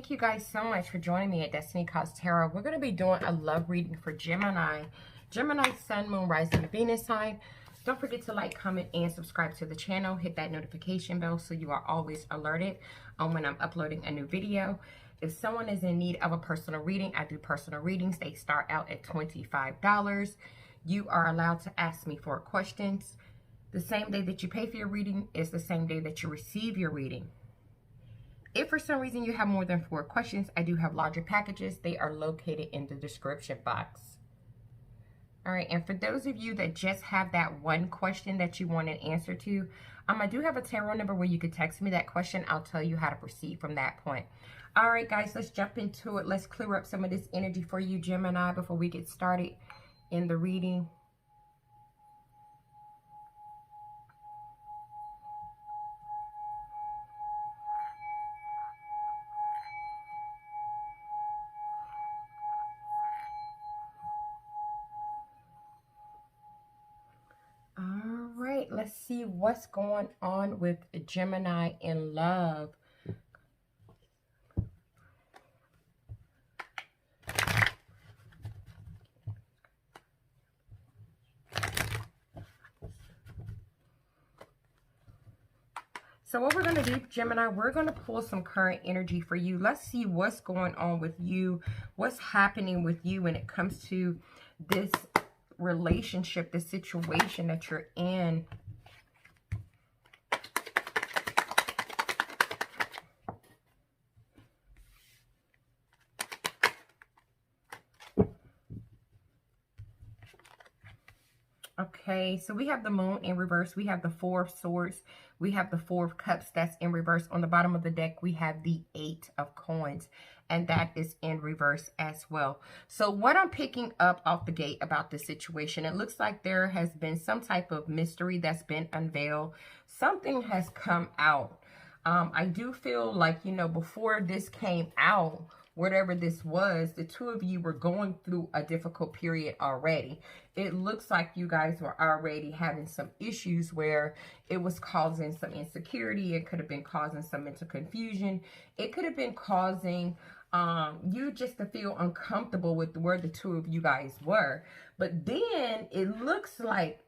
thank you guys so much for joining me at Destiny Calls Tarot. We're going to be doing a love reading for Gemini. Gemini, Sun, Moon, Rising, Venus sign. Don't forget to like, comment, and subscribe to the channel. Hit that notification bell so you are always alerted on when I'm uploading a new video. If someone is in need of a personal reading, I do personal readings. They start out at $25. You are allowed to ask me 4 questions. The same day that you pay for your reading is the same day that you receive your reading. If for some reason you have more than 4 questions, I do have larger packages. They are located in the description box. All right, and for those of you that just have that one question that you want an answer to, I do have a tarot number where you could text me that question. I'll tell you how to proceed from that point. All right, guys, let's jump into it. Let's clear up some of this energy for you, Gemini, before we get started in the reading. Let's see what's going on with Gemini in love. So what we're going to do, Gemini, we're going to pull some current energy for you. Let's see what's going on with you, what's happening with you when it comes to this relationship, the situation that you're in. Okay, so we have the Moon in reverse. We have the 4 of Swords. We have the 4 of Cups. That's in reverse. On the bottom of the deck, we have the 8 of Coins. And that is in reverse as well. So what I'm picking up off the gate about this situation, it looks like there has been some type of mystery that's been unveiled. Something has come out. I do feel like, you know, before this came out, whatever this was, the 2 of you were going through a difficult period already. It looks like you guys were already having some issues where it was causing some insecurity. It could have been causing some mental confusion. It could have been causing you just to feel uncomfortable with where the 2 of you guys were. But then it looks like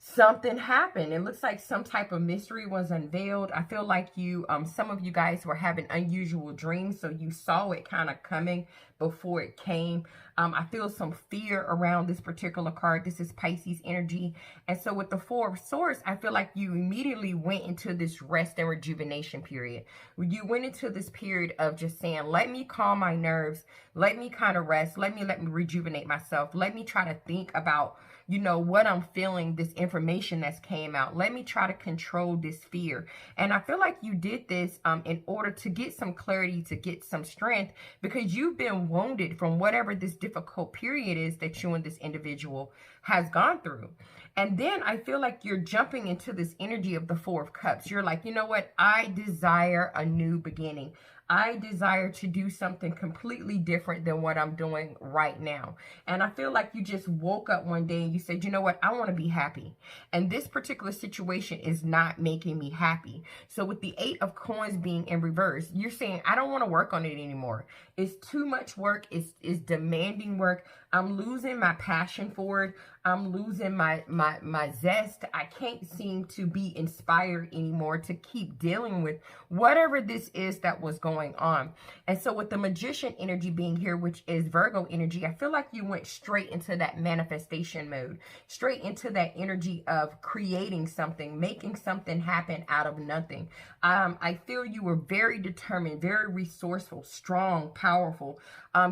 something happened. It looks like some type of mystery was unveiled. I feel like you, some of you guys were having unusual dreams, so you saw it kind of coming before it came. I feel some fear around this particular card. This is Pisces energy. And so with the 4 of Swords, I feel like you immediately went into this rest and rejuvenation period. You went into this period of just saying, let me calm my nerves. Let me kind of rest. Let me rejuvenate myself. Let me try to think about, you know, what I'm feeling, this information that's came out. Let me try to control this fear. And I feel like you did this in order to get some clarity, to get some strength, because you've been wounded from whatever this difficult period is that you and this individual has gone through. And then I feel like you're jumping into this energy of the 4 of Cups. You're like, you know what? I desire a new beginning. I desire to do something completely different than what I'm doing right now. And I feel like you just woke up one day and you said, you know what? I want to be happy. And this particular situation is not making me happy. So with the 8 of Coins being in reverse, you're saying, I don't want to work on it anymore. It's too much work. It's demanding work. I'm losing my passion for it. I'm losing my zest. I can't seem to be inspired anymore to keep dealing with whatever this is that was going on. And so with the Magician energy being here, which is Virgo energy, I feel like you went straight into that manifestation mode, straight into that energy of creating something, making something happen out of nothing. I feel you were very determined, very resourceful, strong, powerful.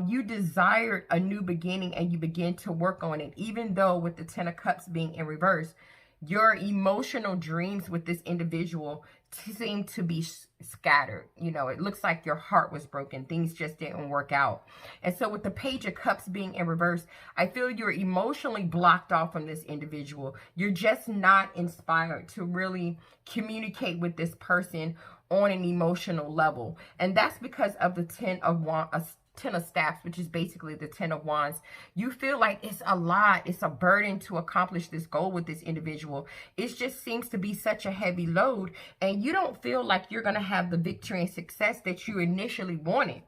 You desired a new beginning and you began to work on it, even though with the 10 of Cups being in reverse, your emotional dreams with this individual seem to be scattered. You know, it looks like your heart was broken. Things just didn't work out. And so with the Page of Cups being in reverse, I feel you're emotionally blocked off from this individual. You're just not inspired to really communicate with this person on an emotional level. And that's because of the 10 of Ten of Staffs, which is basically the Ten of Wands. You feel like it's a lot. It's a burden to accomplish this goal with this individual. It just seems to be such a heavy load, and you don't feel like you're going to have the victory and success that you initially wanted.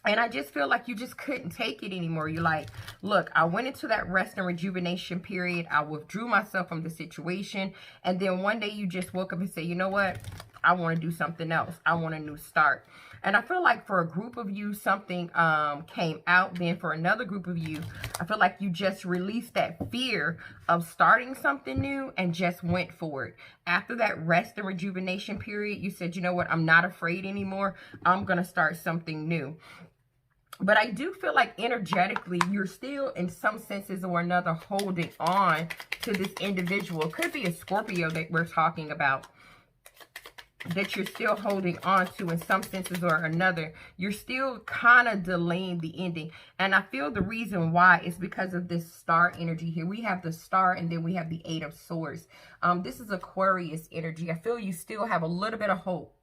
And I just feel like you just couldn't take it anymore. You're like, look, I went into that rest and rejuvenation period. I withdrew myself from the situation. And then one day you just woke up and say, you know what? I want to do something else. I want a new start. And I feel like for a group of you, something came out. Then for another group of you, I feel like you just released that fear of starting something new and just went for it. After that rest and rejuvenation period, you said, you know what? I'm not afraid anymore. I'm going to start something new. But I do feel like energetically, you're still in some senses or another holding on to this individual. It could be a Scorpio that we're talking about, that you're still holding on to in some senses or another. You're still kind of delaying the ending. And I feel the reason why is because of this star energy here. We have the star and then we have the Eight of Swords. This is Aquarius energy. I feel you still have a little bit of hope.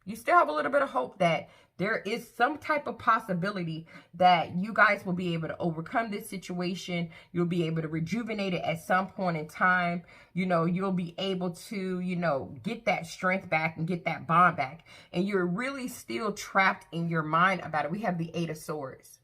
You still have a little bit of hope that there is some type of possibility that you guys will be able to overcome this situation. You'll be able to rejuvenate it at some point in time. You know, you'll be able to, you know, get that strength back and get that bond back. And you're really still trapped in your mind about it. We have the Eight of Swords.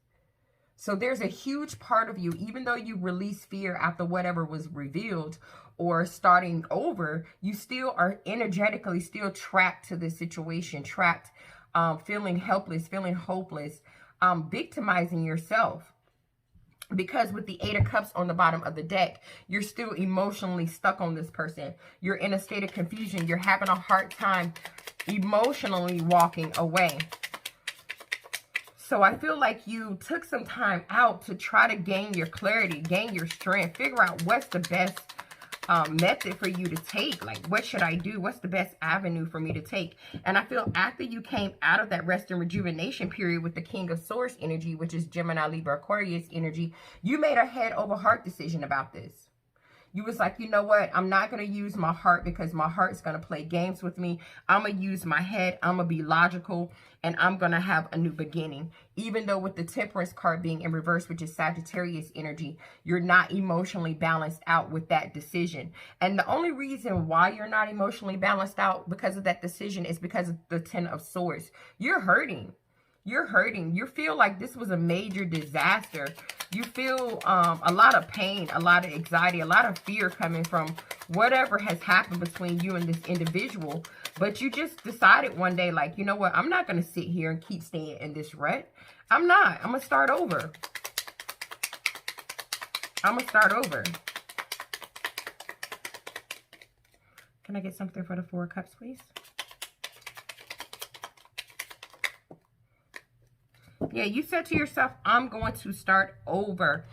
So there's a huge part of you, even though you release fear after whatever was revealed or starting over, you still are energetically still trapped to this situation, trapped, feeling helpless, feeling hopeless, victimizing yourself. Because with the Eight of Cups on the bottom of the deck, you're still emotionally stuck on this person. You're in a state of confusion. You're having a hard time emotionally walking away. So I feel like you took some time out to try to gain your clarity, gain your strength, figure out what's the best method for you to take. Like, what should I do? What's the best avenue for me to take? And I feel after you came out of that rest and rejuvenation period with the King of Swords energy, which is Gemini, Libra, Aquarius energy, you made a head over heart decision about this. You was like, you know what? I'm not going to use my heart because my heart's going to play games with me. I'm going to use my head. I'm going to be logical and I'm going to have a new beginning. Even though with the Temperance card being in reverse, which is Sagittarius energy, you're not emotionally balanced out with that decision. And the only reason why you're not emotionally balanced out because of that decision is because of the Ten of Swords. You're hurting. You're hurting. You feel like this was a major disaster. You feel a lot of pain, a lot of anxiety, a lot of fear coming from whatever has happened between you and this individual. But you just decided one day, like, you know what? I'm not going to sit here and keep staying in this rut. I'm not. I'm going to start over. I'm going to start over. Can I get something for the Four of Cups, please? Yeah, you said to yourself, I'm going to start over.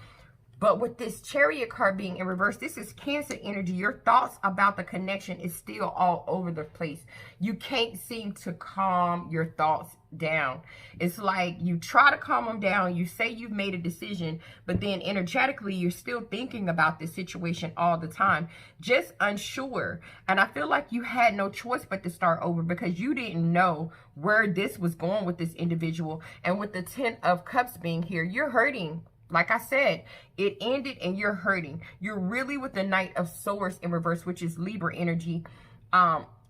But with this Chariot card being in reverse, this is Cancer energy. Your thoughts about the connection is still all over the place. You can't seem to calm your thoughts down. It's like you try to calm them down. You say you've made a decision, but then energetically, you're still thinking about this situation all the time, just unsure. And I feel like you had no choice but to start over because you didn't know where this was going with this individual. And with the Ten of Cups being here, you're hurting. Like I said, it ended and you're hurting. You're really with the Knight of Swords in reverse, which is Libra energy,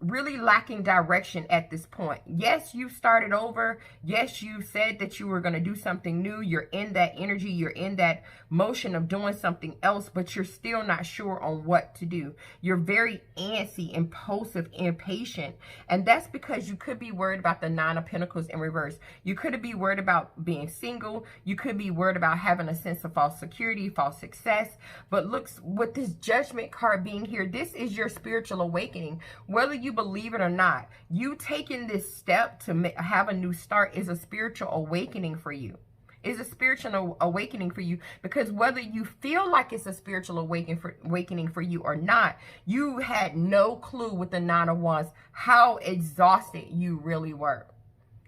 really lacking direction at this point. Yes, you started over. Yes, you said that you were going to do something new. You're in that energy. You're in that motion of doing something else, but you're still not sure on what to do. You're very antsy, impulsive, impatient. And that's because you could be worried about the Nine of Pentacles in reverse. You could be worried about being single. You could be worried about having a sense of false security, false success. But look, with this Judgment card being here, this is your spiritual awakening. Whether you believe it or not, you taking this step to have a new start is a spiritual awakening for you. Is a spiritual awakening for you, because whether you feel like it's a spiritual awakening for you or not, you had no clue with the Nine of Wands how exhausted you really were.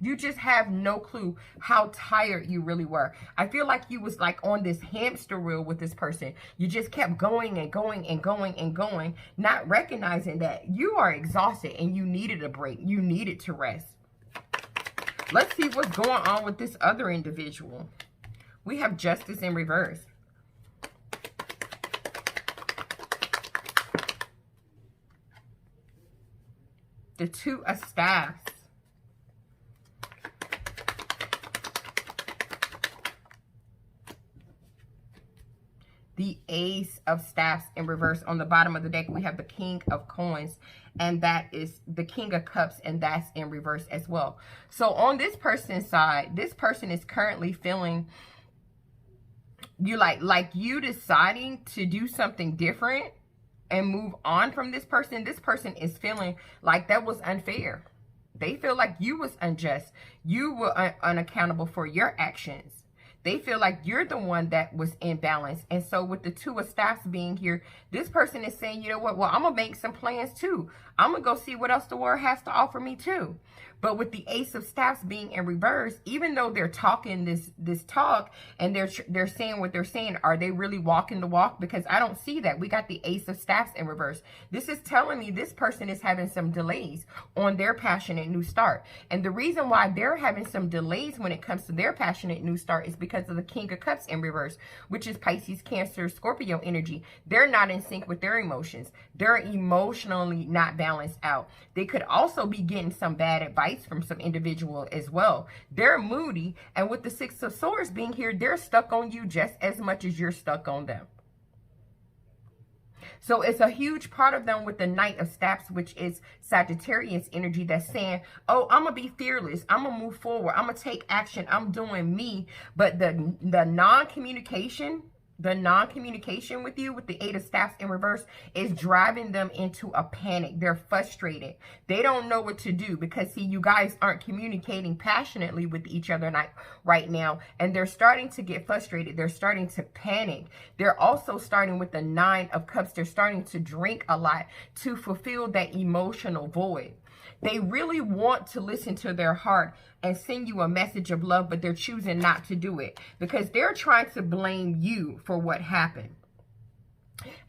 You just have no clue how tired you really were. I feel like you was like on this hamster wheel with this person. You just kept going and going and going and going, not recognizing that you are exhausted and you needed a break. You needed to rest. Let's see what's going on with this other individual. We have Justice in reverse. The Two of Staffs. The Ace of Staffs in reverse. On the bottom of the deck, we have the King of Coins, and that is the King of Cups, and that's in reverse as well. So on this person's side, this person is currently feeling you like you deciding to do something different and move on from this person. This person is feeling like that was unfair. They feel like you was unjust. You were unaccountable for your actions. They feel like you're the one that was imbalanced. And so with the Two of Staffs being here, this person is saying, you know what? Well, I'm going to make some plans too. I'm going to go see what else the world has to offer me too. But with the Ace of Staffs being in reverse, even though they're talking this talk and they're saying what they're saying, are they really walking the walk? Because I don't see that. We got the Ace of Staffs in reverse. This is telling me this person is having some delays on their passionate new start. And the reason why they're having some delays when it comes to their passionate new start is because of the King of Cups in reverse, which is Pisces, Cancer, Scorpio energy. They're not in sync with their emotions. They're emotionally not balanced out. They could also be getting some bad advice from some individual as well. They're moody, and with the Six of Swords being here, they're stuck on you just as much as you're stuck on them. So it's a huge part of them with the Knight of Staffs, which is Sagittarius energy, that's saying, oh, I'm going to be fearless. I'm going to move forward. I'm going to take action. I'm doing me. But the non-communication with you, with the Eight of Staffs in reverse, is driving them into a panic. They're frustrated. They don't know what to do because, see, you guys aren't communicating passionately with each other right now, and they're starting to get frustrated. They're starting to panic. They're also starting with the Nine of Cups. They're starting to drink a lot to fulfill that emotional void. They really want to listen to their heart and send you a message of love, but they're choosing not to do it because they're trying to blame you for what happened.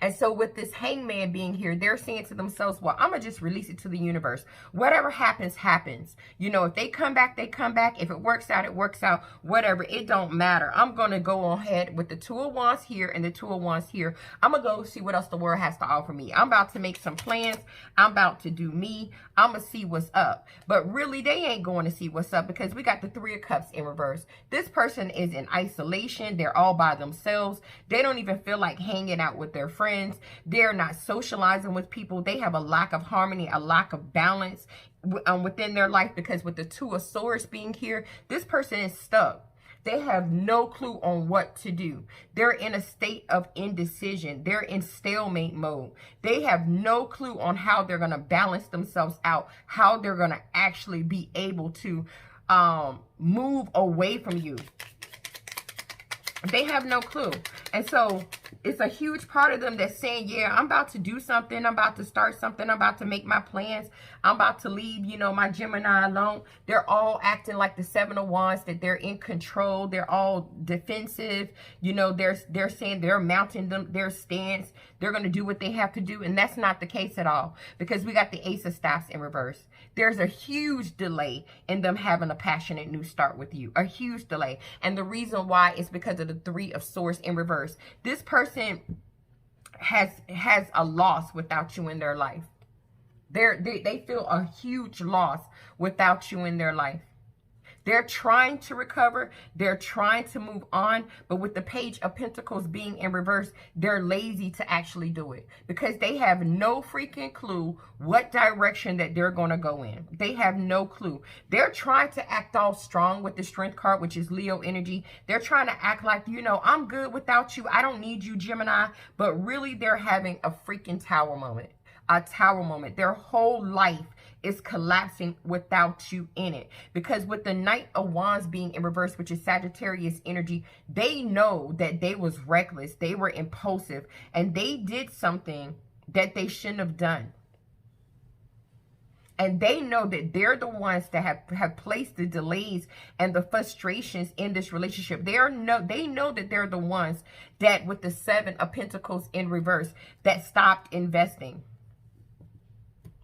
And so with this Hangman being here, they're saying to themselves, well, I'm going to just release it to the universe. Whatever happens, happens. You know, if they come back, they come back. If it works out, it works out. Whatever, it don't matter. I'm going to go ahead with the Two of Wands here and the Two of Wands here. I'm going to go see what else the world has to offer me. I'm about to make some plans. I'm about to do me. I'm going to see what's up. But really, they ain't going to see what's up because we got the Three of Cups in reverse. This person is in isolation. They're all by themselves. They don't even feel like hanging out with their friends. They're not socializing with people. They have a lack of harmony, a lack of balance within their life, because with the Two of Swords being here, this person is stuck. They have no clue on what to do. They're in a state of indecision. They're in stalemate mode. They have no clue on how they're going to balance themselves out, how they're going to actually be able to move away from you. They have no clue. And so it's a huge part of them that's saying, yeah, I'm about to do something. I'm about to start something. I'm about to make my plans. I'm about to leave, you know, my Gemini alone. They're all acting like the Seven of Wands, that they're in control. They're all defensive. You know, they're saying they're mounting their stance. They're going to do what they have to do. And that's not the case at all, because we got the Ace of Staffs in reverse. There's a huge delay in them having a passionate new start with you. A huge delay. And the reason why is because of the Three of Swords in reverse. This person has a loss without you in their life. They feel a huge loss without you in their life. They're trying to recover. They're trying to move on. But with the Page of Pentacles being in reverse, they're lazy to actually do it, because they have no freaking clue what direction that they're going to go in. They have no clue. They're trying to act all strong with the Strength card, which is Leo energy. They're trying to act like, you know, I'm good without you. I don't need you, Gemini. But really, they're having a freaking tower moment. A tower moment. Their whole life is collapsing without you in it. Because with the Knight of Wands being in reverse, which is Sagittarius energy, they know that they was reckless. They were impulsive. And they did something that they shouldn't have done. And they know that they're the ones that have placed the delays and the frustrations in this relationship. They know that they're the ones that, with the Seven of Pentacles in reverse, that stopped investing.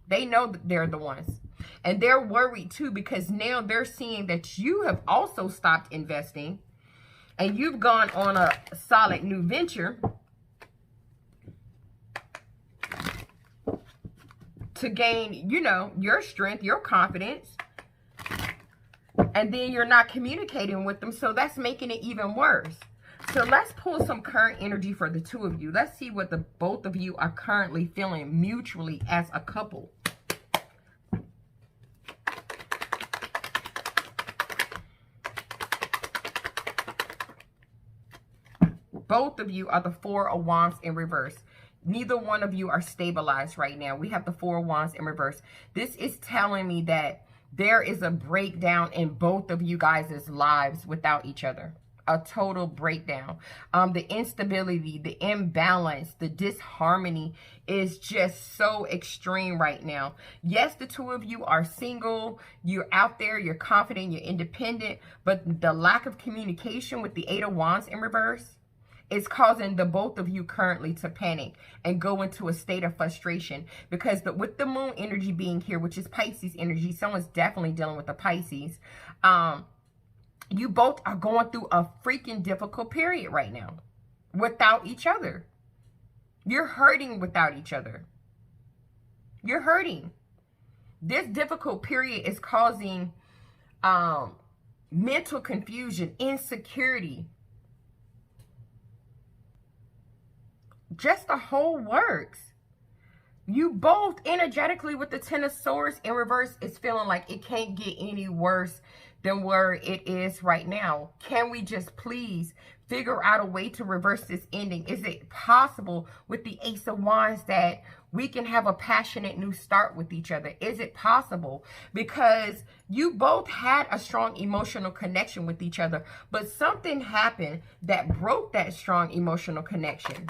They know that they're the ones. And they're worried too, because now they're seeing that you have also stopped investing and you've gone on a solid new venture to gain, you know, your strength, your confidence. And then you're not communicating with them. So that's making it even worse. So let's pull some current energy for the two of you. Let's see what the both of you are currently feeling mutually as a couple. Both of you are the Four of Wands in reverse. Neither one of you are stabilized right now. We have the Four of Wands in reverse. This is telling me that there is a breakdown in both of you guys' lives without each other. A total breakdown. The instability, the imbalance, the disharmony is just so extreme right now. Yes, the two of you are single. You're out there. You're confident. You're independent. But the lack of communication with the Eight of Wands in reverse is causing the both of you currently to panic and go into a state of frustration, because with the moon energy being here, which is Pisces energy, someone's definitely dealing with the Pisces. You both are going through a freaking difficult period right now without each other. You're hurting without each other. You're hurting. This difficult period is causing mental confusion, insecurity, just the whole works. You both energetically with the Ten of Swords in reverse is feeling like it can't get any worse than where it is right now. Can we just please figure out a way to reverse this ending? Is it possible with the Ace of Wands that we can have a passionate new start with each other? Is it possible? Because you both had a strong emotional connection with each other, but something happened that broke that strong emotional connection.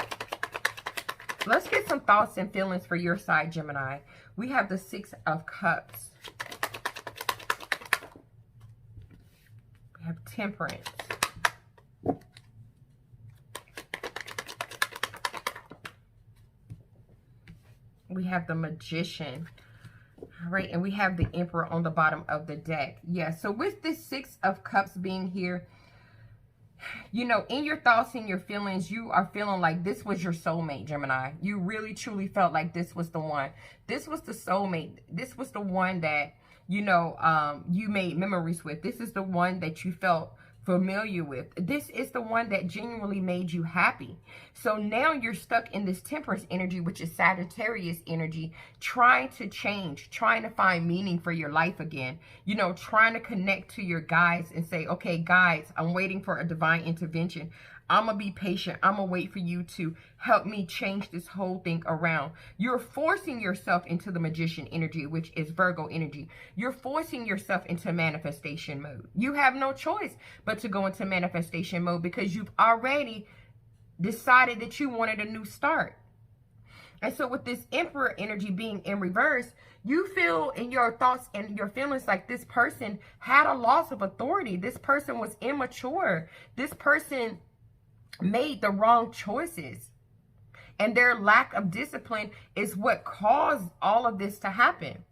Let's get some thoughts and feelings for your side, Gemini. We have the Six of Cups. We have Temperance. We have the Magician. All right, and we have the Emperor on the bottom of the deck. Yeah, so with this Six of Cups being here, you know, in your thoughts and your feelings, you are feeling like this was your soulmate, Gemini. You really, truly felt like this was the one. This was the soulmate. This was the one that, you know, you made memories with. This is the one that you felt familiar with. This is the one that genuinely made you happy. So now you're stuck in this Temperance energy, which is Sagittarius energy, trying to change, trying to find meaning for your life again. You know, trying to connect to your guides and say, okay, guides, I'm waiting for a divine intervention. I'm going to be patient. I'm going to wait for you to help me change this whole thing around. You're forcing yourself into the Magician energy, which is Virgo energy. You're forcing yourself into manifestation mode. You have no choice but to go into manifestation mode because you've already decided that you wanted a new start. And so with this Emperor energy being in reverse, you feel in your thoughts and your feelings like this person had a loss of authority. This person was immature. This person made the wrong choices, and their lack of discipline is what caused all of this to happen.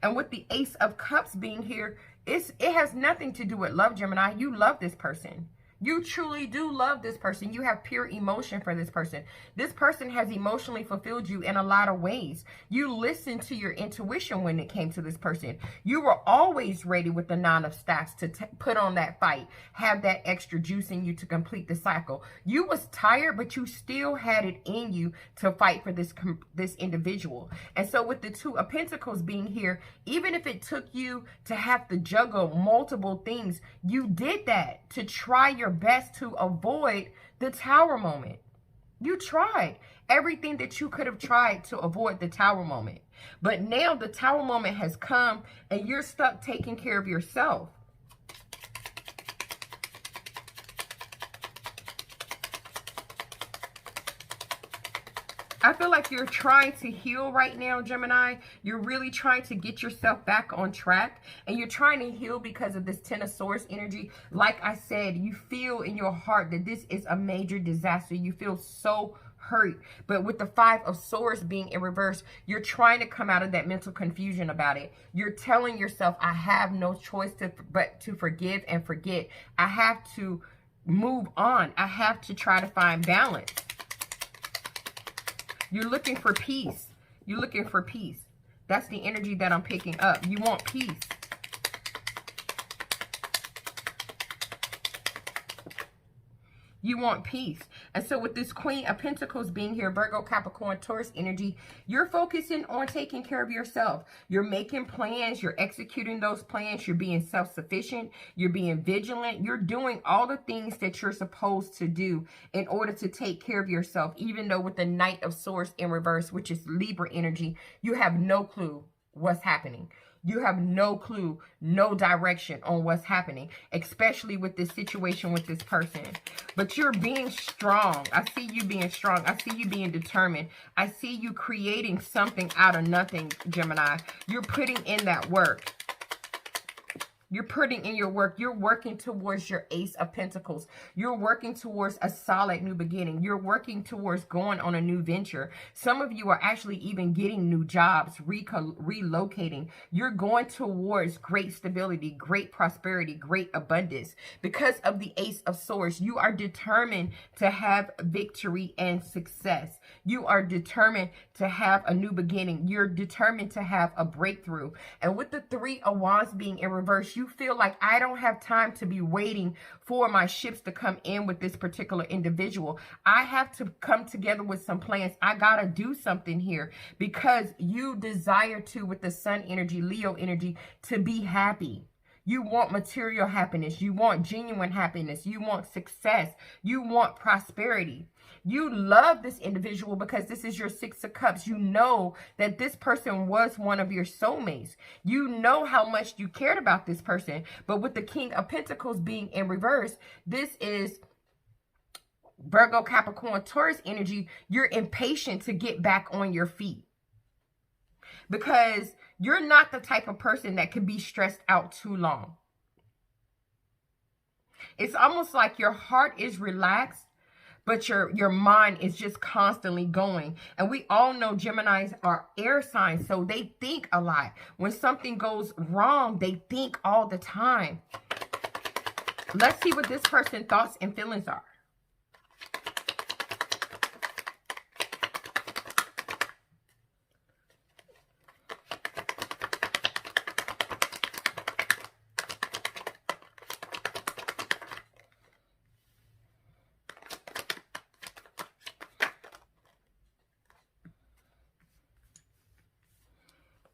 And with the Ace of Cups being here, it has nothing to do with love, Gemini. You love this person. You truly do love this person. You have pure emotion for this person. This person has emotionally fulfilled you in a lot of ways. You listened to your intuition when it came to this person. You were always ready with the Nine of Staffs to put on that fight, have that extra juice in you to complete the cycle. You was tired, but you still had it in you to fight for this individual. And so with the Two of Pentacles being here, even if it took you to have to juggle multiple things, you did that to try your best to avoid the Tower moment. You tried everything that you could have tried to avoid the Tower moment. But now the Tower moment has come and you're stuck taking care of yourself. I feel like you're trying to heal right now, Gemini. You're really trying to get yourself back on track. And you're trying to heal because of this Ten of Swords energy. Like I said, you feel in your heart that this is a major disaster. You feel so hurt. But with the 5 of Swords being in reverse, you're trying to come out of that mental confusion about it. You're telling yourself, I have no choice but to forgive and forget. I have to move on. I have to try to find balance. You're looking for peace. You're looking for peace. That's the energy that I'm picking up. You want peace. You want peace. And so with this Queen of Pentacles being here, Virgo, Capricorn, Taurus energy, you're focusing on taking care of yourself. You're making plans. You're executing those plans. You're being self-sufficient. You're being vigilant. You're doing all the things that you're supposed to do in order to take care of yourself. Even though with the Knight of Swords in reverse, which is Libra energy, you have no clue what's happening. You have no clue, no direction on what's happening, especially with this situation with this person. But you're being strong. I see you being strong. I see you being determined. I see you creating something out of nothing, Gemini. You're putting in that work. You're putting in your work. You're working towards your Ace of Pentacles. You're working towards a solid new beginning. You're working towards going on a new venture. Some of you are actually even getting new jobs, relocating. You're going towards great stability, great prosperity, great abundance. Because of the Ace of Swords, you are determined to have victory and success. You are determined to have a new beginning. You're determined to have a breakthrough. And with the 3 of Wands being in reverse, you feel like I don't have time to be waiting for my ships to come in with this particular individual. I have to come together with some plans. I got to do something here because you desire to, with the Sun energy, Leo energy, to be happy. You want material happiness. You want genuine happiness. You want success. You want prosperity. You love this individual because this is your 6 of Cups. You know that this person was one of your soulmates. You know how much you cared about this person. But with the King of Pentacles being in reverse, this is Virgo, Capricorn, Taurus energy. You're impatient to get back on your feet because you're not the type of person that can be stressed out too long. It's almost like your heart is relaxed, but your mind is just constantly going. And we all know Geminis are air signs, so they think a lot. When something goes wrong, they think all the time. Let's see what this person's thoughts and feelings are.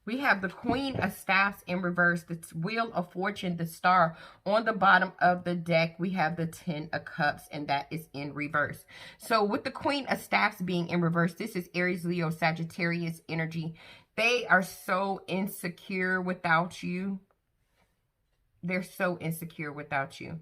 We have the Queen of Staffs in reverse, the Wheel of Fortune, the Star. On the bottom of the deck, we have the 10 of Cups, and that is in reverse. So with the Queen of Staffs being in reverse, this is Aries, Leo, Sagittarius energy. They are so insecure without you. They're so insecure without you.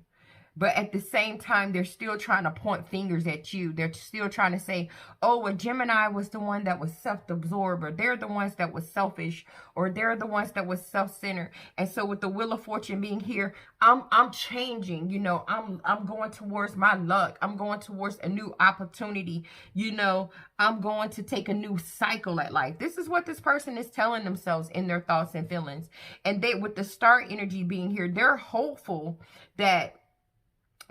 But at the same time, they're still trying to point fingers at you. They're still trying to say, oh, well, Gemini was the one that was self-absorbed, or they're the ones that was selfish, or they're the ones that was self-centered. And so with the Wheel of Fortune being here, I'm changing, you know, I'm going towards my luck. I'm going towards a new opportunity. You know, I'm going to take a new cycle at life. This is what this person is telling themselves in their thoughts and feelings. And they, with the Star energy being here, they're hopeful that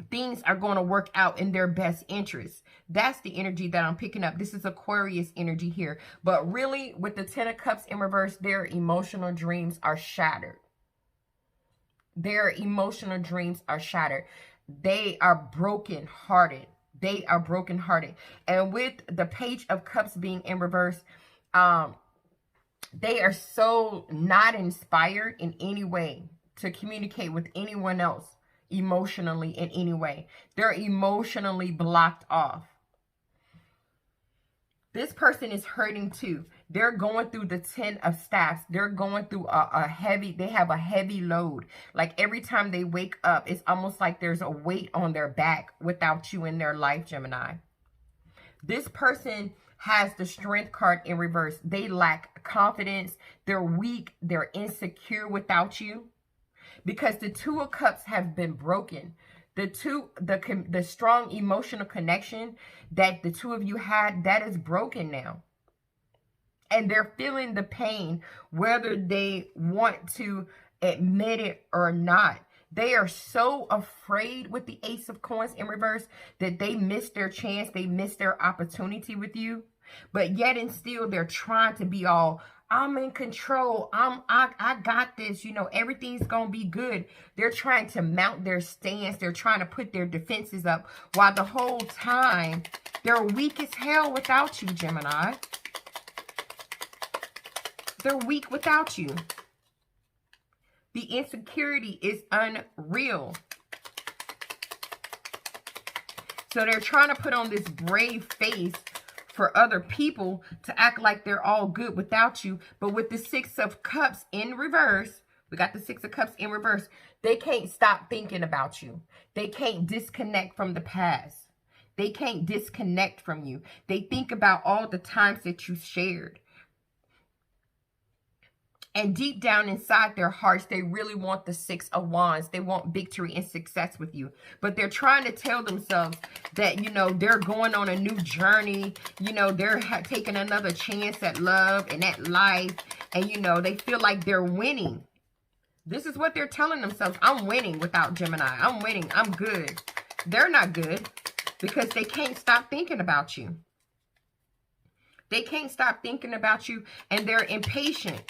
things are going to work out in their best interest. That's the energy that I'm picking up. This is Aquarius energy here. But really, with the 10 of Cups in reverse, their emotional dreams are shattered. Their emotional dreams are shattered. They are brokenhearted. They are brokenhearted. And with the Page of Cups being in reverse, they are so not inspired in any way to communicate with anyone else emotionally in any way. They're emotionally blocked off. This person is hurting too. They're going through the 10 of Staffs. They're going through they have a heavy load. Like every time they wake up, it's almost like there's a weight on their back without you in their life, Gemini. This person has the Strength card in reverse. They lack confidence. They're weak. They're insecure without you. Because the 2 of Cups have been broken. The strong emotional connection that the two of you had, that is broken now. And they're feeling the pain, whether they want to admit it or not. They are so afraid with the Ace of Coins in reverse that they missed their chance. They missed their opportunity with you. But yet and still, they're trying to be all, I'm in control. I got this. You know, everything's going to be good. They're trying to mount their stance. They're trying to put their defenses up while the whole time they're weak as hell without you, Gemini. They're weak without you. The insecurity is unreal. So they're trying to put on this brave face for other people to act like they're all good without you. But with the Six of Cups in reverse, we got the Six of Cups in reverse, they can't stop thinking about you. They can't disconnect from the past. They can't disconnect from you. They think about all the times that you shared. And deep down inside their hearts, they really want the Six of Wands. They want victory and success with you. But they're trying to tell themselves that, you know, they're going on a new journey. You know, they're taking another chance at love and at life. And, you know, they feel like they're winning. This is what they're telling themselves. I'm winning without Gemini. I'm winning. I'm good. They're not good because they can't stop thinking about you. They can't stop thinking about you, and they're impatient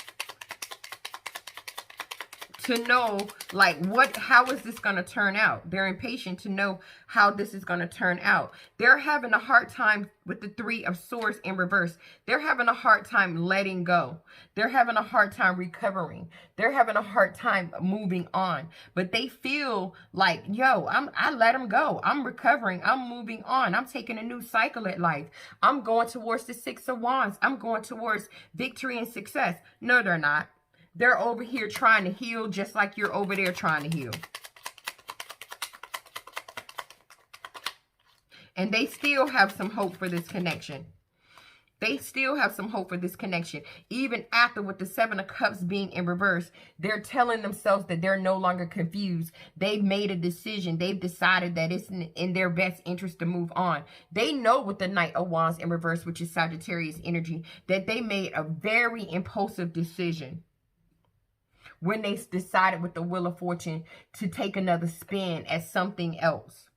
to know, like, how is this going to turn out? They're impatient to know how this is going to turn out. They're having a hard time with the Three of Swords in reverse. They're having a hard time letting go. They're having a hard time recovering. They're having a hard time moving on. But they feel like, yo, I let them go. I'm recovering. I'm moving on. I'm taking a new cycle at life. I'm going towards the Six of Wands. I'm going towards victory and success. No, they're not. They're over here trying to heal just like you're over there trying to heal. And they still have some hope for this connection. They still have some hope for this connection. Even after with the Seven of Cups being in reverse, they're telling themselves that they're no longer confused. They've made a decision. They've decided that it's in their best interest to move on. They know with the Knight of Wands in reverse, which is Sagittarius energy, that they made a very impulsive decision when they decided with the Wheel of Fortune to take another spin at something else.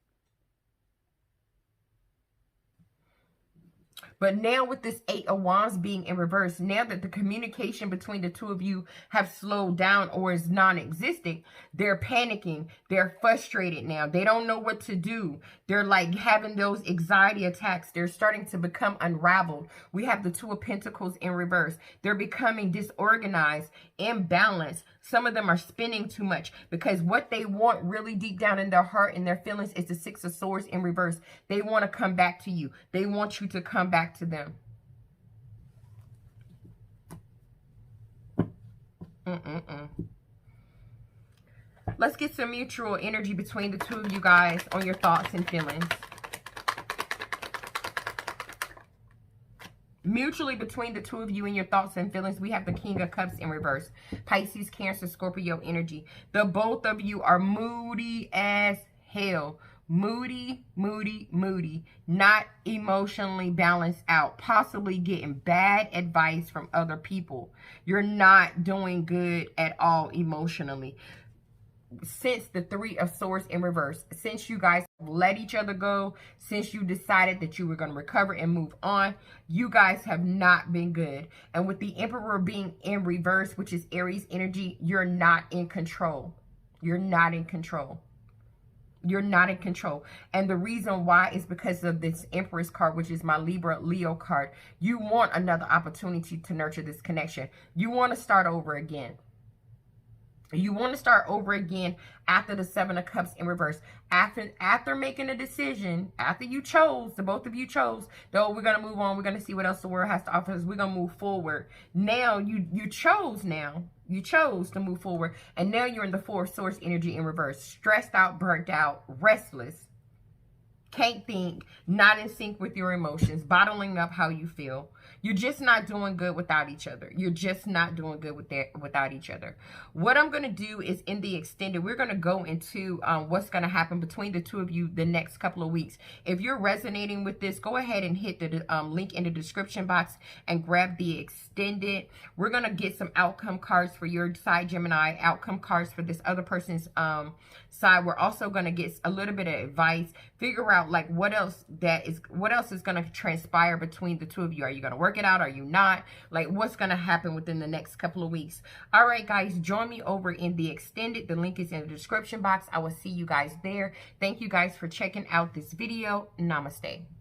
But now with this Eight of Wands being in reverse, now that the communication between the two of you have slowed down or is non-existent, they're panicking. They're frustrated now. They don't know what to do. They're like having those anxiety attacks. They're starting to become unraveled. We have the Two of Pentacles in reverse. They're becoming disorganized, imbalanced. Some of them are spinning too much because what they want really deep down in their heart and their feelings is the Six of Swords in reverse. They want to come back to you. They want you to come back to them. Let's get some mutual energy between the two of you guys on your thoughts and feelings. Mutually between the two of you and your thoughts and feelings, we have the King of Cups in reverse. Pisces, Cancer, Scorpio energy. The both of you are moody as hell. Moody, moody, moody. Not emotionally balanced out. Possibly getting bad advice from other people. You're not doing good at all emotionally. Since the Three of Swords in reverse, since you guys let each other go, since you decided that you were going to recover and move on, you guys have not been good. And with the Emperor being in reverse, which is Aries energy, you're not in control. You're not in control. You're not in control. And the reason why is because of this Empress card, which is my Libra Leo card. You want another opportunity to nurture this connection. You want to start over again. You want to start over again after the Seven of Cups in reverse. After making a decision, after you chose, the both of you chose, though we're going to move on. We're going to see what else the world has to offer us. We're going to move forward. Now, you chose now. You chose to move forward. And now you're in the Four of Swords energy in reverse. Stressed out, burnt out, restless. Can't think, not in sync with your emotions, bottling up how you feel. You're just not doing good without each other. You're just not doing good without each other. What I'm going to do is in the extended, we're going to go into what's going to happen between the two of you the next couple of weeks. If you're resonating with this, go ahead and hit the link in the description box and grab the extended. We're going to get some outcome cards for your side, Gemini, outcome cards for this other person's side. We're also going to get a little bit of advice, figure out like what else is going to transpire between the two of you. Are you going to work it out? Are you not? Like, what's going to happen within the next couple of weeks? All right, guys, join me over in the extended. The link is in the description box. I will see you guys there. Thank you guys for checking out this video. Namaste.